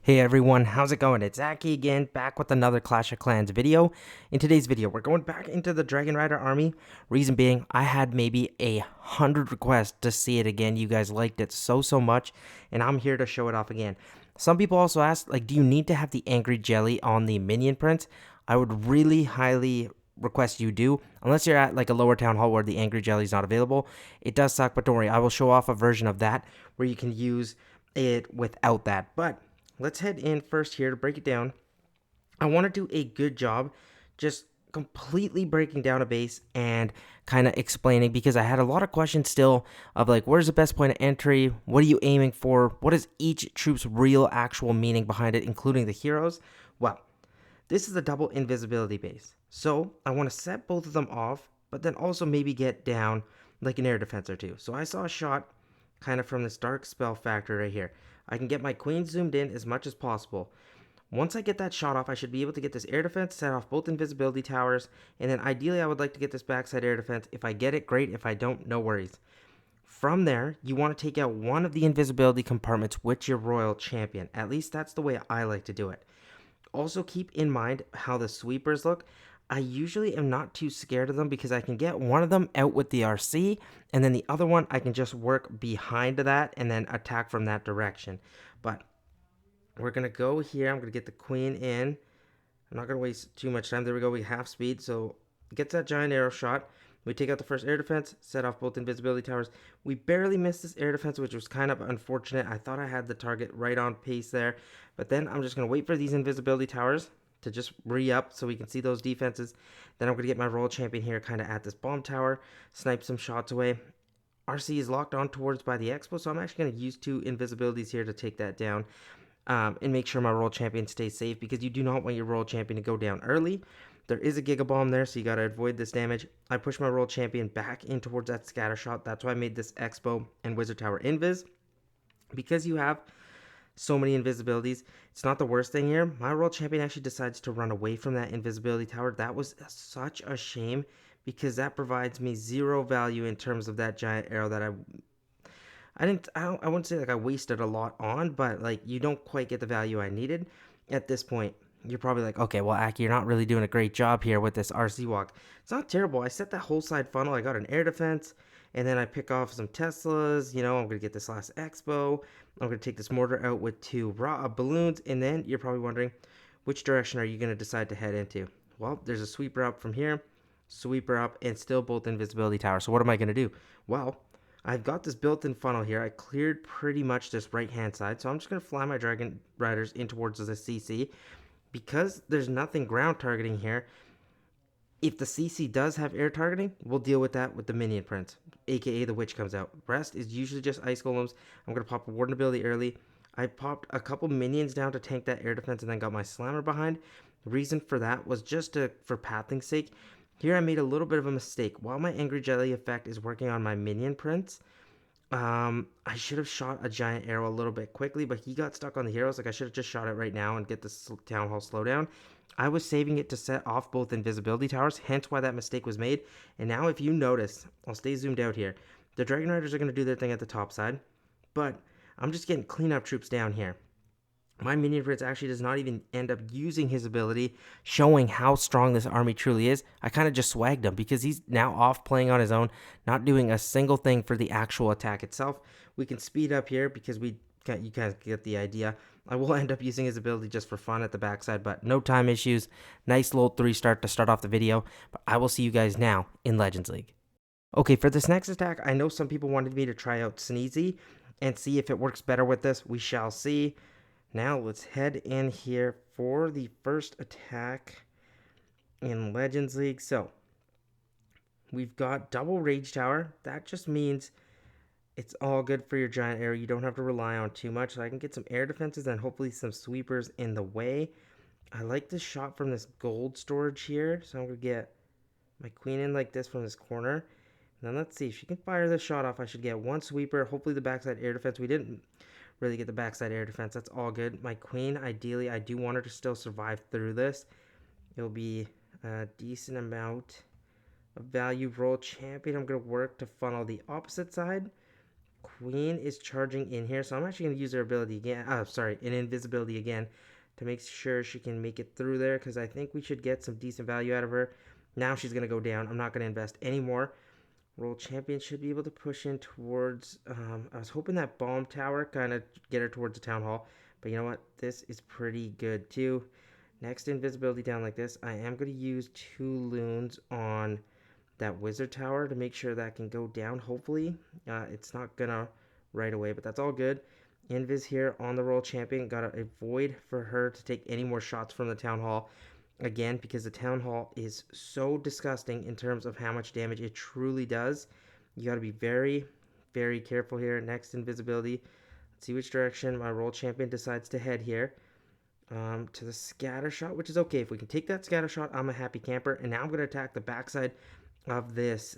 Hey everyone, how's it going? It's Zaki again, back with another Clash of Clans video. In today's video, we're going back into the Dragon Rider army. Reason being, I had maybe 100 requests to see it again. You guys liked it so much, and I'm here to show it off again. Some people also asked, like, do you need to have the Angry Jelly on the minion prints? I would really highly request you do, unless you're at like a lower town hall where the Angry Jelly is not available. It does suck, but don't worry, I will show off a version of that where you can use it without that. But let's head in first here to break it down. I want to do a good job just completely breaking down a base and kind of explaining, because I had a lot of questions still of like, where's the best point of entry? What are you aiming for? What is each troop's real actual meaning behind it, including the heroes? Well, this is a double invisibility base. So I want to set both of them off, but then also maybe get down like an air defense or two. So I saw a shot kind of from this dark spell factor right here. I can get my queen zoomed in as much as possible. Once I get that shot off, I should be able to get this air defense, set off both invisibility towers, and then ideally I would like to get this backside air defense. If I get it, great. If I don't, no worries. From there, you want to take out one of the invisibility compartments with your royal champion. At least that's the way I like to do it. Also keep in mind how the sweepers look. I usually am not too scared of them because I can get one of them out with the RC, and then the other one I can just work behind that and then attack from that direction. But we're going to go here. I'm going to get the queen in. I'm not going to waste too much time. There we go. We half speed. So gets that giant arrow shot. We take out the first air defense, set off both invisibility towers. We barely missed this air defense, which was kind of unfortunate. I thought I had the target right on pace there. But then I'm just going to wait for these invisibility towers to just re-up so we can see those defenses. Then I'm going to get my royal champion here kind of at this bomb tower, snipe some shots away. RC is locked on towards by the expo, so I'm actually going to use two invisibilities here to take that down. And make sure my royal champion stays safe, because you do not want your royal champion to go down early. There is a Giga Bomb there, so you got to avoid this damage. I push my royal champion back in towards that scatter shot. That's why I made this Expo and Wizard Tower invis. Because you have so many invisibilities, it's not the worst thing here. My royal champion actually decides to run away from that invisibility tower. That was such a shame, because that provides me zero value in terms of that giant arrow that I wouldn't say like I wasted a lot on, but like you don't quite get the value I needed at this point. You're probably like, okay, well, Aki, you're not really doing a great job here with this RC walk. It's not terrible. I set that whole side funnel. I got an air defense, and then I pick off some Teslas. You know, I'm going to get this last Expo. I'm going to take this mortar out with two raw balloons, and then you're probably wondering, which direction are you going to decide to head into? Well, there's a sweeper up from here, sweeper up, and still both invisibility towers. So what am I going to do? Well, I've got this built-in funnel here. I cleared pretty much this right-hand side, so I'm just going to fly my Dragon Riders in towards the CC. Because there's nothing ground targeting here, if the CC does have air targeting, we'll deal with that with the minion prince, aka the witch comes out. Rest is usually just ice golems. I'm going to pop a warden ability early. I popped a couple minions down to tank that air defense and then got my slammer behind. The reason for that was just for pathing's sake. Here I made a little bit of a mistake. While my Angry Jelly effect is working on my minion prince, I should have shot a giant arrow a little bit quickly, but he got stuck on the heroes. Like, I should have just shot it right now and get this town hall slowdown. I was saving it to set off both invisibility towers, hence why that mistake was made. And now if you notice, I'll stay zoomed out here. The Dragon Riders are going to do their thing at the top side, but I'm just getting cleanup troops down here. My minion prince actually does not even end up using his ability, showing how strong this army truly is. I kind of just swagged him because he's now off playing on his own, not doing a single thing for the actual attack itself. We can speed up here because you guys get the idea. I will end up using his ability just for fun at the backside, but no time issues. Nice little 3-star to start off the video, but I will see you guys now in Legends League. Okay, for this next attack, I know some people wanted me to try out Sneezy and see if it works better with this. We shall see. Now let's head in here for the first attack in Legends League. So we've got double Rage Tower. That just means it's all good for your giant arrow. You don't have to rely on too much. So I can get some air defenses and hopefully some sweepers in the way. I like this shot from this gold storage here. So I'm going to get my queen in like this from this corner. Now let's see if she can fire this shot off. I should get one sweeper. Hopefully the backside air defense. We didn't really get the backside air defense. That's all good. My queen, ideally, I do want her to still survive through this. It'll be a decent amount of value. Royal champion, I'm going to work to funnel the opposite side. Queen is charging in here, so I'm actually going to use her ability again. Sorry, an invisibility again to make sure she can make it through there, because I think we should get some decent value out of her. Now she's going to go down. I'm not going to invest anymore. World Champion should be able to push in towards... I was hoping that bomb tower kind of get her towards the town hall, but you know what? This is pretty good too. Next invisibility down like this. I am going to use 2 loons on that wizard tower to make sure that can go down. Hopefully it's not gonna right away, but that's all good. Invis here on the World Champion. Gotta avoid for her to take any more shots from the town hall again, because the town hall is so disgusting in terms of how much damage it truly does. You got to be very, very careful here. Next invisibility. Let's see which direction my World Champion decides to head here. To the scatter shot, which is okay. If we can take that scatter shot, I'm a happy camper. And now I'm going to attack the backside of this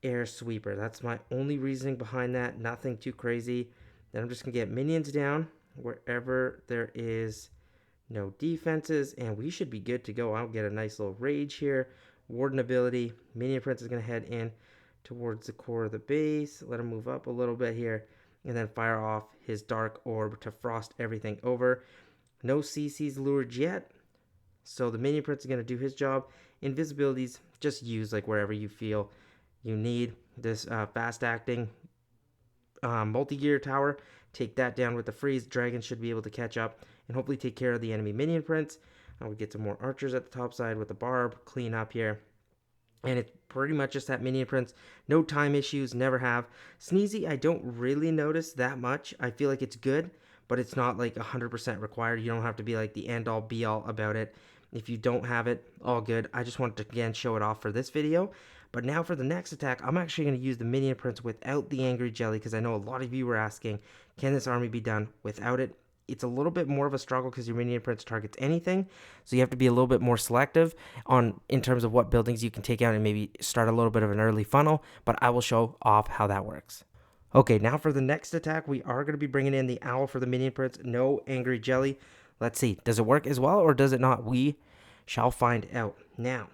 air sweeper. That's my only reasoning behind that. Nothing too crazy. Then I'm just going to get minions down wherever there is no defenses, and we should be good to go. I'll get a nice little rage here. Warden ability. Minion Prince is going to head in towards the core of the base. Let him move up a little bit here, and then fire off his dark orb to frost everything over. No CC's lured yet, so the Minion Prince is going to do his job. Invisibilities, just use like wherever you feel you need. This fast acting multi-gear tower, take that down with the freeze. Dragon should be able to catch up and hopefully take care of the enemy Minion Prince. I would get some more archers at the top side with the barb, clean up here. And it's pretty much just that Minion Prince. No time issues, never have. Sneezy, I don't really notice that much. I feel like it's good, but it's not like 100% required. You don't have to be like the end all be all about it. If you don't have it, all good. I just wanted to again show it off for this video. But now for the next attack, I'm actually going to use the Minion Prince without the Angry Jelly, because I know a lot of you were asking, can this army be done without it? It's a little bit more of a struggle because your Minion Prince targets anything, so you have to be a little bit more selective in terms of what buildings you can take out and maybe start a little bit of an early funnel, but I will show off how that works. Okay, now for the next attack, we are going to be bringing in the Owl for the Minion Prince. No Angry Jelly. Let's see, does it work as well or does it not? We shall find out. Now,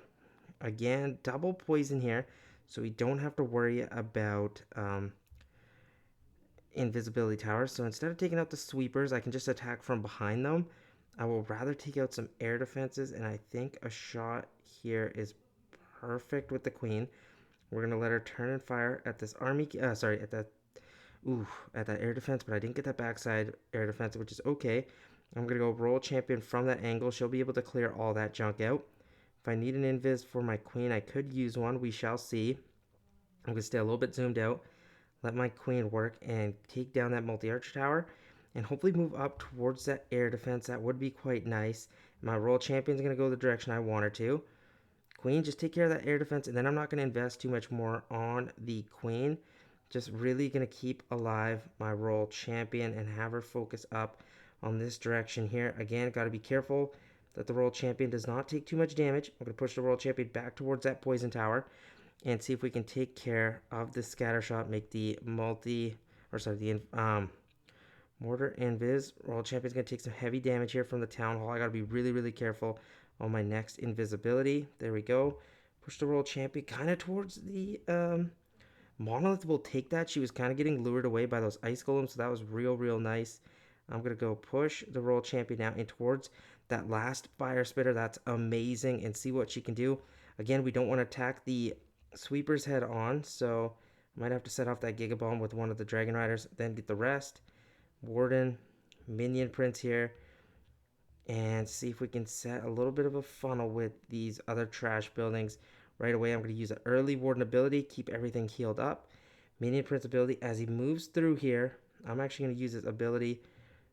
again, double poison here, so we don't have to worry about invisibility towers. So instead of taking out the sweepers, I can just attack from behind them. I will rather take out some air defenses, and I think a shot here is perfect with the queen. We're gonna let her turn and fire at this army. Sorry, at that air defense, but I didn't get that backside air defense, which is okay. I'm gonna go roll champion from that angle. She'll be able to clear all that junk out. If I need an invis for my queen, I could use one. We shall see. I'm gonna stay a little bit zoomed out. Let my queen work and take down that multi-archer tower and hopefully move up towards that air defense. That would be quite nice. My royal champion's going to go the direction I want her to. Queen, just take care of that air defense, and then I'm not going to invest too much more on the queen. Just really going to keep alive my royal champion and have her focus up on this direction here. Again, got to be careful that the royal champion does not take too much damage. I'm going to push the royal champion back towards that poison tower and see if we can take care of the scatter shot, make the mortar invis. Royal Champion's going to take some heavy damage here from the town hall. I got to be really, really careful on my next invisibility. There we go. Push the Royal Champion kind of towards the monolith. Will take that. She was kind of getting lured away by those ice golems, so that was real, real nice. I'm going to go push the Royal Champion now in towards that last fire spitter. That's amazing, and see what she can do. Again, we don't want to attack the sweepers head on, so I might have to set off that Giga Bomb with one of the Dragon Riders, then get the rest. Warden, Minion Prince here, and see if we can set a little bit of a funnel with these other trash buildings. Right away, I'm going to use an early Warden ability, keep everything healed up. Minion Prince ability, as he moves through here, I'm actually going to use his ability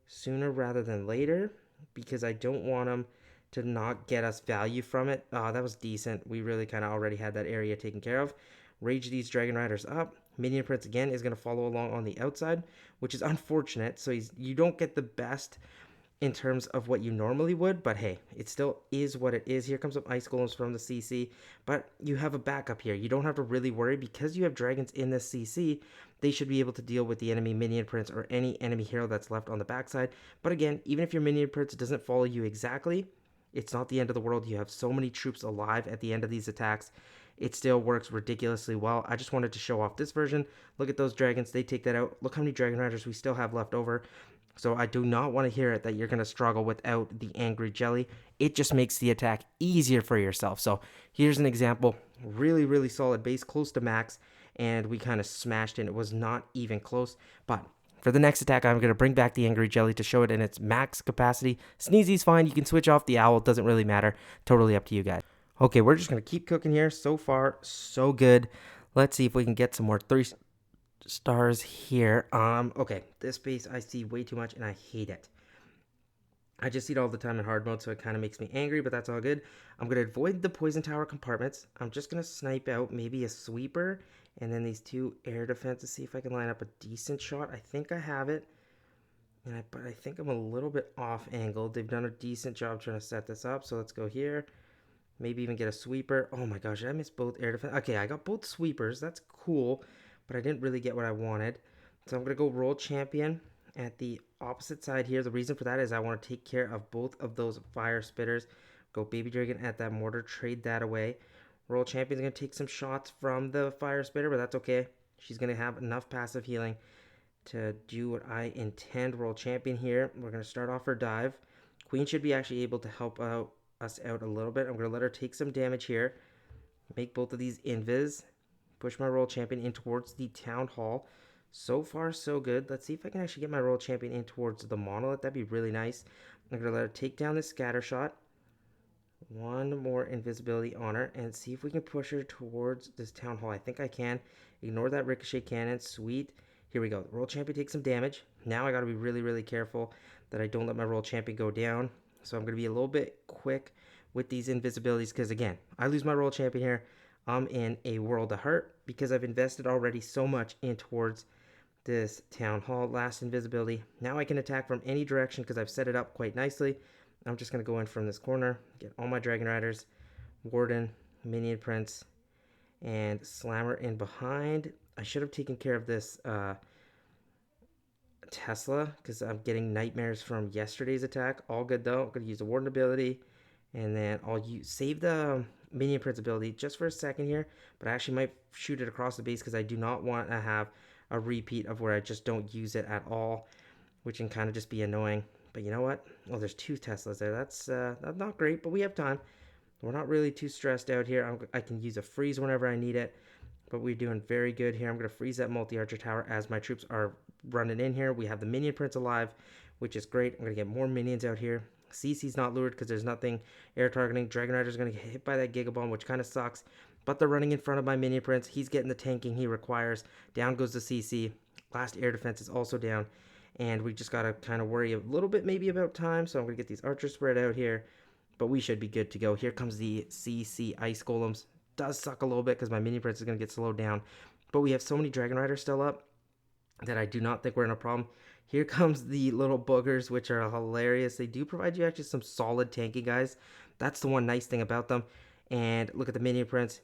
sooner rather than later, because I don't want him to not get us value from it. That was decent. We really kind of already had that area taken care of. Rage these Dragon Riders up. Minion Prince again is going to follow along on the outside, which is unfortunate. So you don't get the best in terms of what you normally would, but hey, it still is what it is. Here comes some ice golems from the CC, but you have a backup here. You don't have to really worry because you have dragons in this CC. They should be able to deal with the enemy Minion Prince or any enemy hero that's left on the backside. But again, even if your Minion Prince doesn't follow you exactly, it's not the end of the world. You have so many troops alive at the end of these attacks. it still works ridiculously well. I just wanted to show off this version. Look at those dragons. They take that out. Look how many Dragon Riders we still have left over. So I do not want to hear it that you're going to struggle without the Angry Jelly. It just makes the attack easier for yourself. So here's an example. Really, really solid base, close to max. And we kind of smashed it. It was not even close. But for the next attack, I'm going to bring back the Angry Jelly to show it in its max capacity. Sneezy's fine. You can switch off the Owl. It doesn't really matter. Totally up to you guys. Okay, we're just going to keep cooking here. So far, so good. Let's see if we can get some more 3 stars here. Okay, this base I see way too much and I hate it. I just see it all the time in hard mode, so it kind of makes me angry, but that's all good. I'm going to avoid the poison tower compartments. I'm just going to snipe out maybe a sweeper and then these 2 air defenses, see if I can line up a decent shot. I think I have it, but I think I'm a little bit off angled. They've done a decent job trying to set this up, so let's go here. Maybe even get a sweeper. Oh my gosh, I missed both air defense. Okay, I got both sweepers. That's cool, but I didn't really get what I wanted. So I'm going to go roll champion at the opposite side here. The reason for that is I want to take care of both of those fire spitters. Go baby dragon at that mortar, trade that away. Roll champion's going to take some shots from the fire spitter, but that's okay. She's going to have enough passive healing to do what I intend. Roll champion here. We're going to start off her dive. Queen should be actually able to help us out a little bit. I'm going to let her take some damage here. Make both of these invis. Push my roll champion in towards the town hall. So far, so good. Let's see if I can actually get my roll champion in towards the monolith. That'd be really nice. I'm going to let her take down this scatter shot. One more invisibility on her and see if we can push her towards this town hall. I think I can. Ignore that ricochet cannon. Sweet. Here we go. The roll champion takes some damage. Now I got to be really, really careful that I don't let my roll champion go down. So I'm going to be a little bit quick with these invisibilities because, again, I lose my roll champion here. I'm in a world of hurt because I've invested already so much in towards this town hall. Last invisibility. Now I can attack from any direction because I've set it up quite nicely. I'm just going to go in from this corner, get all my Dragon Riders, Warden, Minion Prince, and Slammer in behind. I should have taken care of this Tesla because I'm getting nightmares from yesterday's attack. All good though. I'm going to use the Warden ability, and then I'll save the Minion Prince ability just for a second here, but I actually might shoot it across the base because I do not want to have a repeat of where I just don't use it at all, which can kind of just be annoying. But you know what? Oh, there's 2 Teslas there. That's not great, but we have time. We're not really too stressed out here. I can use a freeze whenever I need it, but we're doing very good here. I'm going to freeze that multi-archer tower as my troops are running in here. We have the Minion Prince alive, which is great. I'm going to get more minions out here. CC's not lured because there's nothing air targeting. Dragon Rider's going to get hit by that Giga Bomb, which kind of sucks, but they're running in front of my Minion Prince. He's getting the tanking he requires. Down goes the CC. Last air defense is also down. And we just got to kind of worry a little bit maybe about time. So I'm going to get these archers spread out here. But we should be good to go. Here comes the CC Ice Golems. Does suck a little bit because my Minion Prince is going to get slowed down. But we have so many Dragon Riders still up that I do not think we're in a problem. Here comes the little boogers, which are hilarious. They do provide you actually some solid tanky guys. That's the one nice thing about them. And look at the Minion Prince.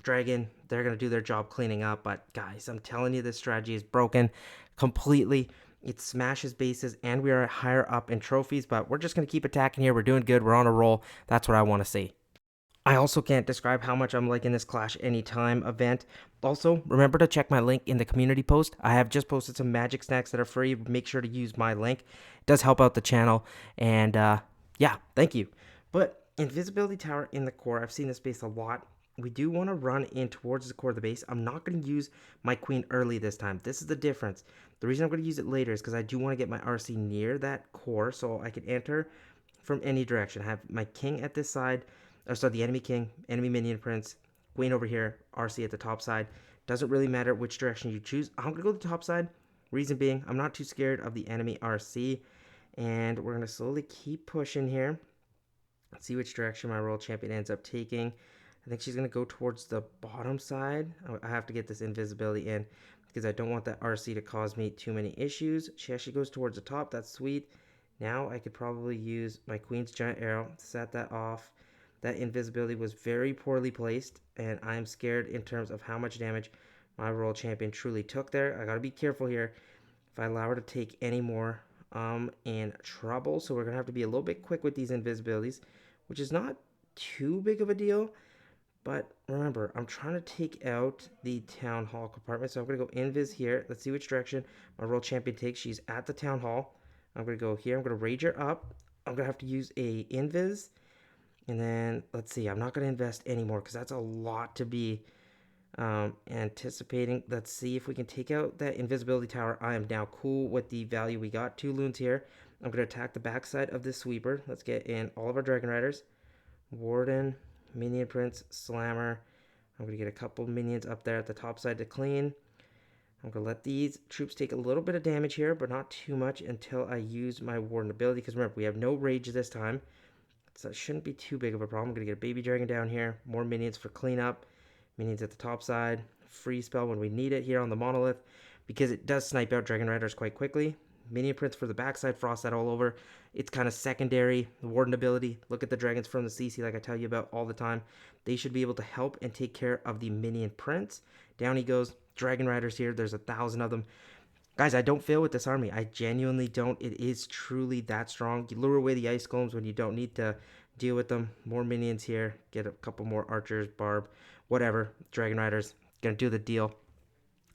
Dragon, they're going to do their job cleaning up. But guys, I'm telling you, this strategy is broken completely. It smashes bases, and we are higher up in trophies, but we're just going to keep attacking here. We're doing good. We're on a roll. That's what I want to see. I also can't describe how much I'm liking this Clash Anytime event. Also, remember to check my link in the community post. I have just posted some magic snacks that are free. Make sure to use my link. It does help out the channel, and yeah, thank you. But invisibility tower in the core, I've seen this base a lot. We do want to run in towards the core of the base. I'm not going to use my queen early this time. This is the difference. The reason I'm going to use it later is because I do want to get my RC near that core so I can enter from any direction. I have my king at this side. So the enemy king, enemy minion prince, queen over here, RC at the top side. Doesn't really matter which direction you choose. I'm going to go to the top side. Reason being, I'm not too scared of the enemy RC. And we're going to slowly keep pushing here. Let's see which direction my royal champion ends up taking. I think she's going to go towards the bottom side. I have to get this invisibility in because I don't want that RC to cause me too many issues. She actually goes towards the top. That's sweet. Now I could probably use my queen's giant arrow to set that off. That invisibility was very poorly placed, and I'm scared in terms of how much damage my royal champion truly took there. I got to be careful here. If I allow her to take any more, I'm in trouble. So we're going to have to be a little bit quick with these invisibilities, which is not too big of a deal. But remember, I'm trying to take out the town hall compartment. So I'm going to go invis here. Let's see which direction my world champion takes. She's at the town hall. I'm going to go here. I'm going to rage her up. I'm going to have to use a invis. And then, let's see. I'm not going to invest anymore because that's a lot to be anticipating. Let's see if we can take out that invisibility tower. I am now cool with the value we got. 2 loons here. I'm going to attack the backside of this sweeper. Let's get in all of our Dragon Riders. Warden, Minion Prince, Slammer. I'm going to get a couple minions up there at the top side to clean. I'm going to let these troops take a little bit of damage here, but not too much until I use my Warden ability. Because remember, we have no rage this time. So it shouldn't be too big of a problem. I'm going to get a baby dragon down here. More minions for cleanup. Minions at the top side. Free spell when we need it here on the monolith. Because it does snipe out Dragon Riders quite quickly. Minion Prince for the backside. Frost that all over. It's kind of secondary. The Warden ability. Look at the dragons from the CC like I tell you about all the time. They should be able to help and take care of the Minion Prince. Down he goes. Dragon Riders here. There's 1,000 of them. Guys, I don't fail with this army. I genuinely don't. It is truly that strong. You lure away the ice golems when you don't need to deal with them. More minions here. Get a couple more archers, barb, whatever. Dragon Riders, gonna do the deal.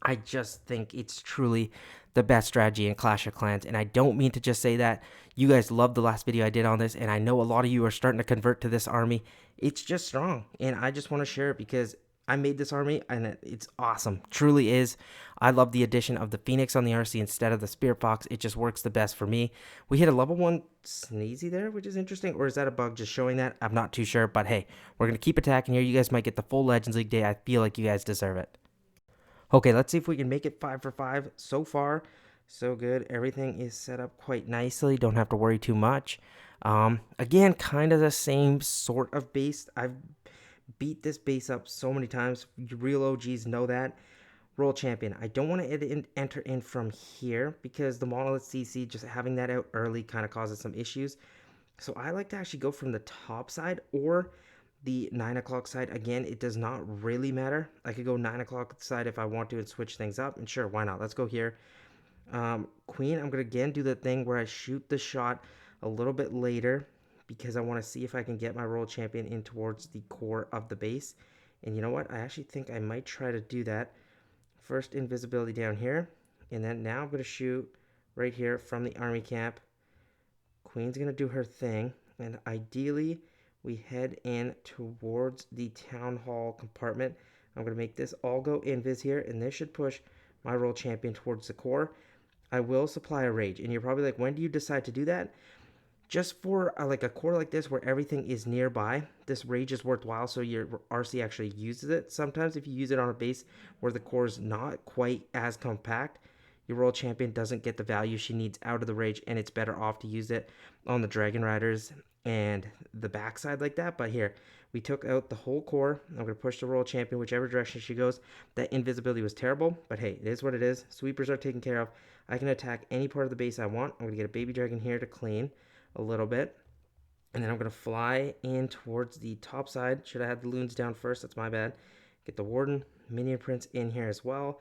I just think it's truly the best strategy in Clash of Clans. And I don't mean to just say that. You guys loved the last video I did on this. And I know a lot of you are starting to convert to this army. It's just strong. And I just want to share it because I made this army and it's awesome. Truly is. I love the addition of the Phoenix on the RC instead of the Spirit Fox. It just works the best for me. We hit a level 1 Sneezy there, which is interesting. Or is that a bug just showing that? I'm not too sure. But hey, we're going to keep attacking here. You guys might get the full Legends League day. I feel like you guys deserve it. Okay, let's see if we can make it 5 for 5. So far, so good. Everything is set up quite nicely. Don't have to worry too much. Again, kind of the same sort of base. I've beat this base up so many times. You real OGs know that. World Champion. I don't want to enter in from here because the Monolith CC, just having that out early kind of causes some issues. So I like to actually go from the top side or the 9 o'clock side. Again, it does not really matter. I could go 9 o'clock side if I want to and switch things up. And sure, why not? Let's go here. Queen, I'm going to again do the thing where I shoot the shot a little bit later because I want to see if I can get my World Champion in towards the core of the base. And you know what? I actually think I might try to do that. First, invisibility down here. And then now I'm going to shoot right here from the army camp. Queen's going to do her thing. And ideally, we head in towards the town hall compartment. I'm going to make this all go invis here. And this should push my World Champion towards the core. I will supply a rage. And you're probably like, when do you decide to do that? Just for like a core like this where everything is nearby, this rage is worthwhile so your RC actually uses it. Sometimes if you use it on a base where the core is not quite as compact, your World Champion doesn't get the value she needs out of the rage, and it's better off to use it on the Dragon Riders and the backside like that. But here, we took out the whole core. I'm going to push the World Champion whichever direction she goes. That invisibility was terrible, but hey, it is what it is. Sweepers are taken care of. I can attack any part of the base I want. I'm going to get a baby dragon here to clean a little bit, and then I'm going to fly in towards the top side. Should have had the loons down first. That's my bad. Get the Warden, Minion Prince in here as well.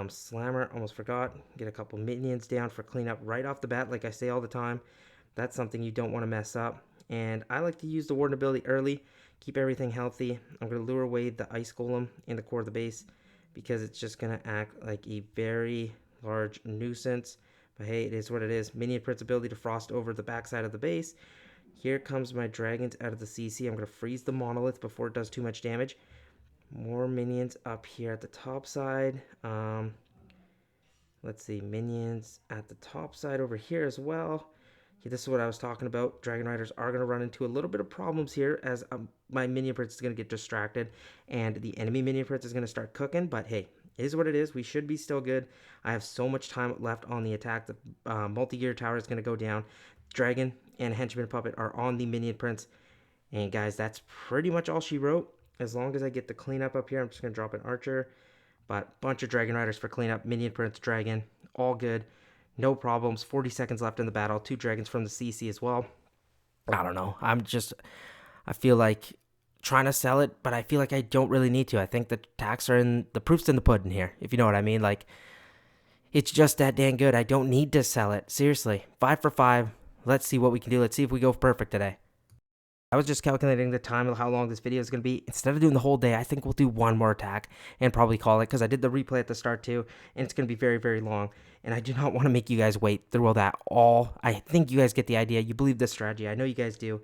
Slammer, almost forgot. Get a couple minions down for cleanup right off the bat, like I say all the time. That's something you don't want to mess up. And I like to use the Warden ability early, keep everything healthy. I'm going to lure away the Ice Golem in the core of the base because it's just going to act like a very large nuisance. But hey, it is what it is. Minion Prince ability to frost over the backside of the base. Here comes my dragons out of the CC. I'm going to freeze the monolith before it does too much damage. More minions up here at the top side. Let's see, minions at the top side over here as well. Yeah, this is what I was talking about. Dragon Riders are going to run into a little bit of problems here as my Minion Prince is going to get distracted and the enemy Minion Prince is going to start cooking. But hey, it is what it is. We should be still good. I have so much time left on the attack. The multi-gear tower is going to go down. Dragon and Henchman Puppet are on the Minion Prince. And guys, that's pretty much all she wrote. As long as I get the cleanup up here, I'm just going to drop an Archer. But bunch of Dragon Riders for cleanup. Minion Prince, Dragon, all good. No problems. 40 seconds left in the battle. 2 dragons from the CC as well. I don't know. I feel like trying to sell it, but I feel like I don't really need to. I think the attacks are the proof's in the pudding here, if you know what I mean. Like, it's just that dang good. I don't need to sell it. Seriously. 5 for 5. Let's see what we can do. Let's see if we go perfect today. I was just calculating the time of how long this video is going to be. Instead of doing the whole day, I think we'll do one more attack and probably call it, because I did the replay at the start too, and it's going to be very, very long. And I do not want to make you guys wait through all that. I think you guys get the idea. You believe this strategy. I know you guys do.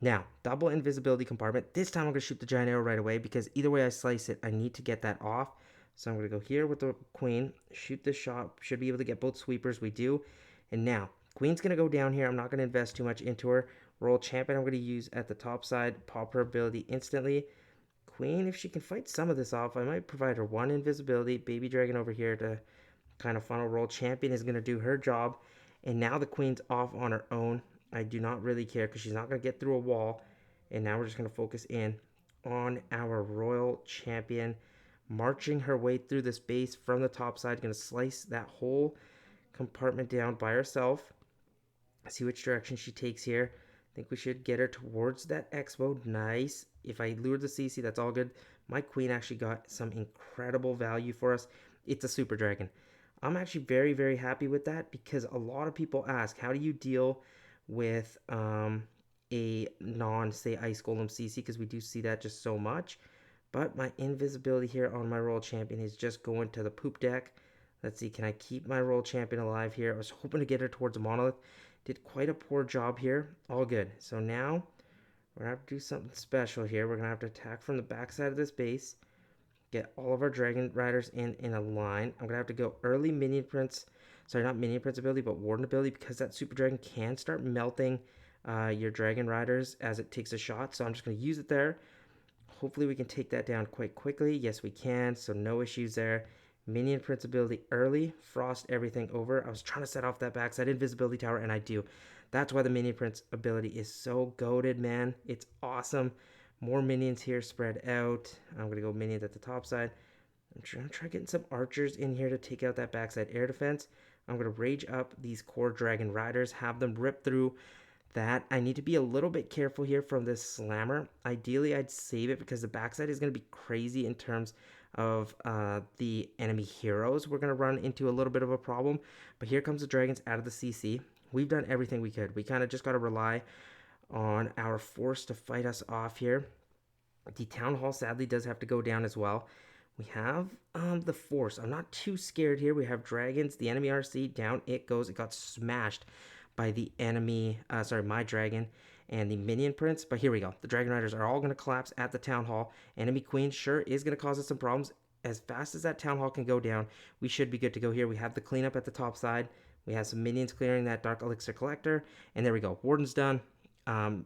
Now, double invisibility compartment. This time I'm going to shoot the giant arrow right away, because either way I slice it, I need to get that off. So I'm going to go here with the queen, shoot this shot. Should be able to get both sweepers. We do. And now, queen's going to go down here. I'm not going to invest too much into her. Roll champion I'm going to use at the top side. Pop her ability instantly. Queen, if she can fight some of this off, I might provide her one invisibility. Baby dragon over here to kind of funnel roll. Champion is going to do her job. And now the queen's off on her own. I do not really care because she's not going to get through a wall. And now we're just going to focus in on our royal champion. Marching her way through this base from the top side. Going to slice that whole compartment down by herself. See which direction she takes here. I think we should get her towards that expo. Nice. If I lure the CC, that's all good. My queen actually got some incredible value for us. It's a super dragon. I'm actually very, very happy with that, because a lot of people ask, how do you deal with a non-say ice golem CC, because we do see that just so much. But my invisibility here on my royal champion is just going to the poop deck. Let's see, can I keep my royal champion alive here? I was hoping to get her towards a monolith. Did quite a poor job here. All good. So now we're going to have to do something special here. We're going to have to attack from the backside of this base. Get all of our dragon riders in a line. I'm going to have to go early minion prince. Sorry, not minion prince ability, but warden ability, because that super dragon can start melting your dragon riders as it takes a shot. So I'm just going to use it there. Hopefully we can take that down quite quickly. Yes, we can. So no issues there. Minion prince ability early. Frost everything over. I was trying to set off that backside invisibility tower, and I do. That's why the minion prince ability is so goated, man. It's awesome. More minions here spread out. I'm going to go minions at the top side. I'm trying to try getting some archers in here to take out that backside air defense. I'm going to rage up these core dragon riders. Have them rip through that. I need to be a little bit careful here from this slammer. Ideally, I'd save it, because the backside is going to be crazy in terms of the enemy heroes. We're going to run into a little bit of a problem, but here comes the dragons out of the CC. We've done everything we could. We kind of just got to rely on our force to fight us off here. The town hall sadly does have to go down as well. We have the force. I'm not too scared here. We have dragons. The enemy RC, down it goes. It got smashed by the enemy, my dragon and the minion prince. But here we go. The dragon riders are all going to collapse at the town hall. Enemy queen sure is going to cause us some problems. As fast as that town hall can go down, we should be good to go here. We have the cleanup at the top side. We have some minions clearing that dark elixir collector. And there we go. Warden's done.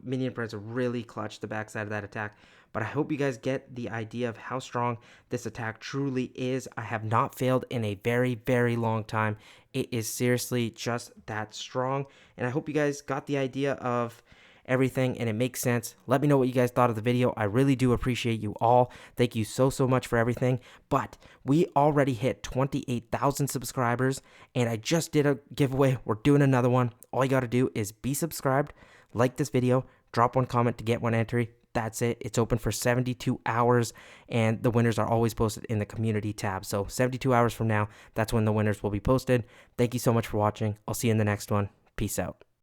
Minion prince really clutched the backside of that attack. But I hope you guys get the idea of how strong this attack truly is. I have not failed in a very, very long time. It is seriously just that strong. And I hope you guys got the idea of everything and it makes sense. Let me know what you guys thought of the video. I really do appreciate you all. Thank you so much for everything. But we already hit 28,000 subscribers, and I just did a giveaway. We're doing another one. All you got to do is be subscribed, like this video, drop one comment to get one entry. That's it. It's open for 72 hours, and the winners are always posted in the community tab. So 72 hours from now, that's when the winners will be posted. Thank you so much for watching. I'll see you in the next one. Peace out.